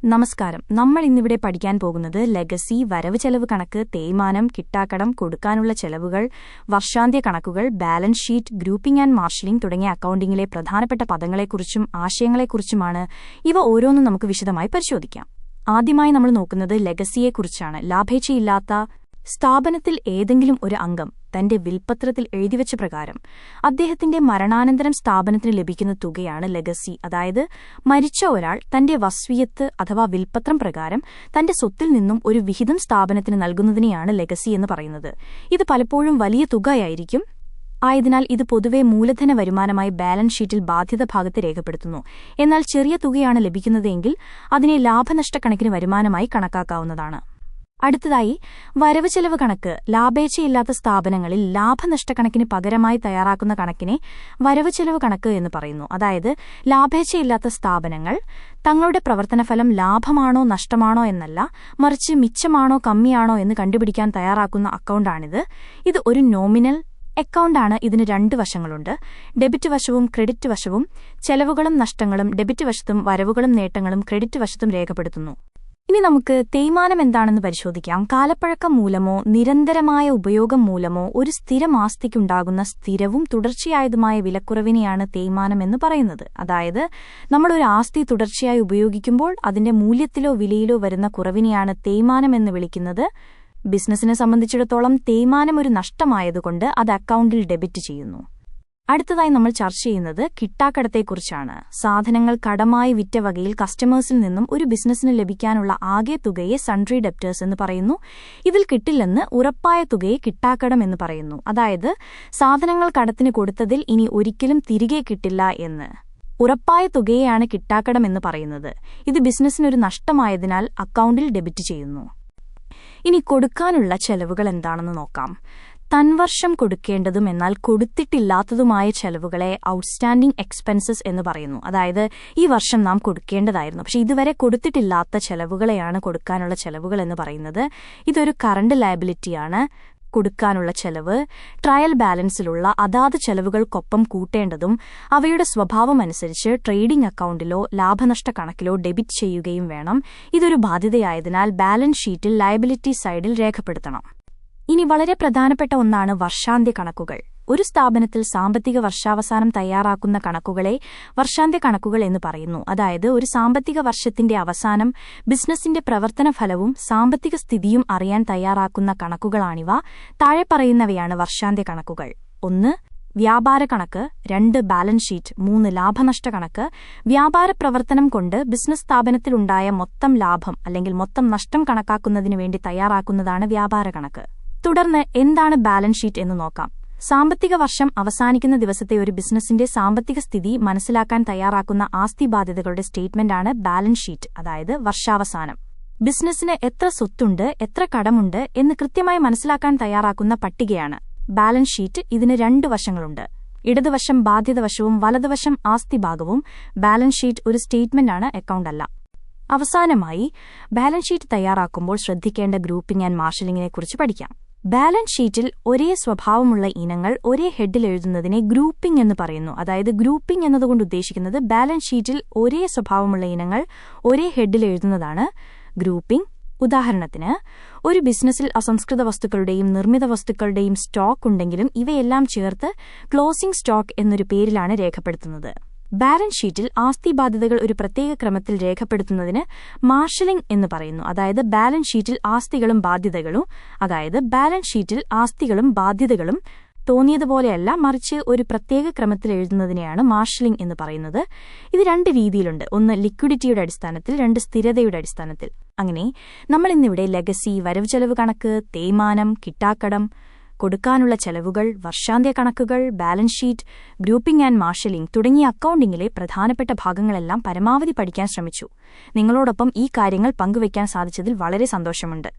നമസ്കാരം. നമ്മൾ ഇന്നിവിടെ പഠിക്കാൻ പോകുന്നത് ലെഗസി, വരവ് ചെലവ് കണക്ക്, തേയ്മാനം, കിട്ടാക്കടം, കൊടുക്കാനുള്ള ചെലവുകൾ, വർഷാന്ത്യ കണക്കുകൾ, balance sheet, grouping and marshalling തുടങ്ങിയ അക്കൌണ്ടിംഗിലെ പ്രധാനപ്പെട്ട പദങ്ങളെക്കുറിച്ചും ആശയങ്ങളെക്കുറിച്ചുമാണ്. ഇവ ഓരോന്നും നമുക്ക് വിശദമായി പരിശോധിക്കാം. ആദ്യമായി നമ്മൾ നോക്കുന്നത് ലെഗസിയെക്കുറിച്ചാണ്. ലാഭേച്ഛയില്ലാത്ത സ്ഥാപനത്തിൽ ഏതെങ്കിലും ഒരു അംഗം തന്റെ വിൽപത്രത്തിൽ എഴുതിവച്ച പ്രകാരം അദ്ദേഹത്തിന്റെ മരണാനന്തരം സ്ഥാപനത്തിന് ലഭിക്കുന്ന തുകയാണ് ലെഗസി. അതായത് മരിച്ച ഒരാൾ തന്റെ വസ്വിയത്ത് അഥവാ വിൽപത്രം പ്രകാരം തന്റെ സ്വത്തിൽ നിന്നും ഒരു വിഹിതം സ്ഥാപനത്തിന് നൽകുന്നതിനെയാണ് ലെഗസി എന്ന് പറയുന്നത്. ഇത് പലപ്പോഴും വലിയ തുകയായിരിക്കും. ആയതിനാൽ ഇത് പൊതുവെ മൂലധന വരുമാനമായി ബാലൻസ് ഷീറ്റിൽ ബാധ്യത ഭാഗത്ത് രേഖപ്പെടുത്തുന്നു. എന്നാൽ ചെറിയ തുകയാണ് ലഭിക്കുന്നതെങ്കിൽ അതിനെ ലാഭനഷ്ടക്കണക്കിന് വരുമാനമായി കണക്കാക്കാവുന്നതാണ്. അടുത്തതായി വരവ് ചെലവ് കണക്ക്. ലാഭേച്ഛയില്ലാത്ത സ്ഥാപനങ്ങളിൽ ലാഭനഷ്ടക്കണക്കിന് പകരമായി തയ്യാറാക്കുന്ന കണക്കിനെ വരവ് ചെലവ് കണക്ക് എന്ന് പറയുന്നു. അതായത് ലാഭേച്ഛയില്ലാത്ത സ്ഥാപനങ്ങൾ തങ്ങളുടെ പ്രവർത്തനഫലം ലാഭമാണോ നഷ്ടമാണോ എന്നല്ല, മറിച്ച് മിച്ചമാണോ കമ്മിയാണോ എന്ന് കണ്ടുപിടിക്കാൻ തയ്യാറാക്കുന്ന അക്കൗണ്ടാണിത്. ഇത് ഒരു നോമിനൽ അക്കൗണ്ടാണ്. ഇതിന് രണ്ട് വശങ്ങളുണ്ട്: ഡെബിറ്റ് വശവും ക്രെഡിറ്റ് വശവും. ചെലവുകളും നഷ്ടങ്ങളും ഡെബിറ്റ് വശത്തും വരവുകളും നേട്ടങ്ങളും ക്രെഡിറ്റ് വശത്തും രേഖപ്പെടുത്തുന്നു. ഇനി നമുക്ക് തേയ്മാനം എന്താണെന്ന് പരിശോധിക്കാം. കാലപ്പഴക്കം മൂലമോ നിരന്തരമായ ഉപയോഗം മൂലമോ ഒരു സ്ഥിരം ആസ്തിക്കുണ്ടാകുന്ന സ്ഥിരവും തുടർച്ചയായതുമായ വിലക്കുറവിനെയാണ് തേയ്മാനം എന്ന് പറയുന്നത്. അതായത് നമ്മളൊരു ആസ്തി തുടർച്ചയായി ഉപയോഗിക്കുമ്പോൾ അതിന്റെ മൂല്യത്തിലോ വിലയിലോ വരുന്ന കുറവിനെയാണ് തേയ്മാനം എന്ന് വിളിക്കുന്നത്. ബിസിനസിനെ സംബന്ധിച്ചിടത്തോളം തേയ്മാനം ഒരു നഷ്ടമായതുകൊണ്ട് അത് അക്കൗണ്ടിൽ ഡെബിറ്റ് ചെയ്യുന്നു. അടുത്തതായി നമ്മൾ ചർച്ച ചെയ്യുന്നത് കിട്ടാക്കടത്തെക്കുറിച്ചാണ്. സാധനങ്ങൾ കടമായി വിറ്റ വകയിൽ കസ്റ്റമേഴ്സിൽ നിന്നും ഒരു ബിസിനസ്സിന് ലഭിക്കാനുള്ള ആകെ തുകയെ സൺട്രി ഡെപ്റ്റേഴ്സ് എന്ന് പറയുന്നു. ഇതിൽ കിട്ടില്ലെന്ന് ഉറപ്പായ തുകയെ കിട്ടാക്കടം എന്ന് പറയുന്നു. അതായത് സാധനങ്ങൾ കടത്തിന് കൊടുത്തതിൽ ഇനി ഒരിക്കലും തിരികെ കിട്ടില്ല എന്ന് ഉറപ്പായ തുകയെയാണ് കിട്ടാക്കടം എന്ന് പറയുന്നത്. ഇത് ബിസിനസ്സിനൊരു നഷ്ടമായതിനാൽ അക്കൗണ്ടിൽ ഡെബിറ്റ് ചെയ്യുന്നു. ഇനി കൊടുക്കാനുള്ള ചെലവുകൾ എന്താണെന്ന് നോക്കാം. തൻവർഷം കൊടുക്കേണ്ടതും എന്നാൽ കൊടുത്തിട്ടില്ലാത്തതുമായ ചെലവുകളെ ഔട്ട്സ്റ്റാൻഡിംഗ് എക്സ്പെൻസസ് എന്ന് പറയുന്നു. അതായത് ഈ വർഷം നാം കൊടുക്കേണ്ടതായിരുന്നു, പക്ഷെ ഇതുവരെ കൊടുത്തിട്ടില്ലാത്ത ചെലവുകളെയാണ് കൊടുക്കാനുള്ള ചെലവുകൾ എന്ന് പറയുന്നത്. ഇതൊരു കറണ്ട് ലയബിലിറ്റിയാണ്. കൊടുക്കാനുള്ള ചെലവ് ട്രയൽ ബാലൻസിലുള്ള അതാത് ചെലവുകൾക്കൊപ്പം കൂട്ടേണ്ടതും അവയുടെ സ്വഭാവമനുസരിച്ച് ട്രേഡിംഗ് അക്കൗണ്ടിലോ ലാഭനഷ്ട കണക്കിലോ ഡെബിറ്റ് ചെയ്യുകയും വേണം. ഇതൊരു ബാധ്യതയായതിനാൽ ബാലൻസ് ഷീറ്റിൽ ലയബിലിറ്റി സൈഡിൽ രേഖപ്പെടുത്തണം. ഇനി വളരെ പ്രധാനപ്പെട്ട ഒന്നാണ് വർഷാന്ത്യ കണക്കുകൾ. ഒരു സ്ഥാപനത്തിൽ സാമ്പത്തിക വർഷാവസാനം തയ്യാറാക്കുന്ന കണക്കുകളെ വർഷാന്ത്യ കണക്കുകൾ എന്ന് പറയുന്നു. അതായത് ഒരു സാമ്പത്തിക വർഷത്തിന്റെ അവസാനം ബിസിനസിന്റെ പ്രവർത്തന ഫലവും സാമ്പത്തിക സ്ഥിതിയും അറിയാൻ തയ്യാറാക്കുന്ന കണക്കുകളാണിവ. താഴെ പറയുന്നവയാണ് വർഷാന്ത്യ കണക്കുകൾ: 1. വ്യാപാര കണക്ക്. 2. Balance sheet. 3. ലാഭനഷ്ട കണക്ക്. വ്യാപാര പ്രവർത്തനം കൊണ്ട് ബിസിനസ് സ്ഥാപനത്തിലുണ്ടായ മൊത്തം ലാഭം അല്ലെങ്കിൽ മൊത്തം നഷ്ടം കണക്കാക്കുന്നതിനു വേണ്ടി തയ്യാറാക്കുന്നതാണ് വ്യാപാര കണക്ക്. തുടർന്ന് എന്താണ് ബാലൻസ് ഷീറ്റ് എന്ന് നോക്കാം. സാമ്പത്തിക വർഷം അവസാനിക്കുന്ന ദിവസത്തെ ഒരു ബിസിനസിന്റെ സാമ്പത്തിക സ്ഥിതി മനസ്സിലാക്കാൻ തയ്യാറാക്കുന്ന ആസ്തി ബാധ്യതകളുടെ സ്റ്റേറ്റ്മെന്റാണ് ബാലൻസ് ഷീറ്റ്. അതായത് വർഷാവസാനം ബിസിനസിന് എത്ര സ്വത്തുണ്ട്, എത്ര കടമുണ്ട് എന്ന് കൃത്യമായി മനസ്സിലാക്കാൻ തയ്യാറാക്കുന്ന പട്ടികയാണ് ബാലൻസ് ഷീറ്റ്. ഇതിന് രണ്ട് വശങ്ങളുണ്ട്: ഇടതുവശം ബാധ്യതവശവും വലതുവശം ആസ്തി ഭാഗവും. ബാലൻസ് ഷീറ്റ് ഒരു സ്റ്റേറ്റ്മെന്റാണ്, അക്കൗണ്ട് അല്ല. അവസാനമായി ബാലൻസ് ഷീറ്റ് തയ്യാറാക്കുമ്പോൾ ശ്രദ്ധിക്കേണ്ട ഗ്രൂപ്പിംഗ് ആൻഡ് മാർഷലിംഗിനെക്കുറിച്ച് പഠിക്കാം. ബാലൻസ് ഷീറ്റിൽ ഒരേ സ്വഭാവമുള്ള ഇനങ്ങൾ ഒരേ ഹെഡിൽ എഴുതുന്നതിനെ ഗ്രൂപ്പിംഗ് എന്ന് പറയുന്നു. അതായത് ഗ്രൂപ്പിംഗ് എന്നതുകൊണ്ട് ഉദ്ദേശിക്കുന്നത് ബാലൻസ് ഷീറ്റിൽ ഒരേ സ്വഭാവമുള്ള ഇനങ്ങൾ ഒരേ ഹെഡിൽ എഴുതുന്നതാണ് ഗ്രൂപ്പിംഗ്. ഉദാഹരണത്തിന്, ഒരു ബിസിനസ്സിൽ അസംസ്കൃത വസ്തുക്കളുടെയും നിർമ്മിത വസ്തുക്കളുടെയും സ്റ്റോക്ക് ഉണ്ടെങ്കിലും ഇവയെല്ലാം ചേർത്ത് ക്ലോസിംഗ് സ്റ്റോക്ക് എന്നൊരു പേരിലാണ് രേഖപ്പെടുത്തുന്നത്. ബാലൻസ് ഷീറ്റിൽ ആസ്തി ബാധ്യതകൾ ഒരു പ്രത്യേക ക്രമത്തിൽ രേഖപ്പെടുത്തുന്നതിന് മാർഷലിംഗ് എന്ന് പറയുന്നു. അതായത് ബാലൻസ് ഷീറ്റിൽ ആസ്തികളും ബാധ്യതകളും തോന്നിയതുപോലെയല്ല, മറിച്ച് ഒരു പ്രത്യേക ക്രമത്തിൽ എഴുതുന്നതിനെയാണ് മാർഷലിംഗ് എന്ന് പറയുന്നത്. ഇത് രണ്ട് രീതിയിലുണ്ട്: ഒന്ന് ലിക്വിഡിറ്റിയുടെ അടിസ്ഥാനത്തിൽ, 2 സ്ഥിരതയുടെ അടിസ്ഥാനത്തിൽ. അങ്ങനെ നമ്മൾ ഇന്നിവിടെ ലെഗസി, വരവ് ചെലവ് കണക്ക്, തേയ്മാനം, കിട്ടാക്കടം, കൊടുക്കാനുള്ള ചെലവുകൾ, വർഷാന്ത്യ കണക്കുകൾ, balance sheet, grouping and marshalling തുടങ്ങിയ അക്കൗണ്ടിംഗിലെ പ്രധാനപ്പെട്ട ഭാഗങ്ങളെല്ലാം പരമാവധി പഠിക്കാൻ ശ്രമിച്ചു. നിങ്ങളോടൊപ്പം ഈ കാര്യങ്ങൾ പങ്കുവയ്ക്കാൻ സാധിച്ചതിൽ വളരെ സന്തോഷമുണ്ട്.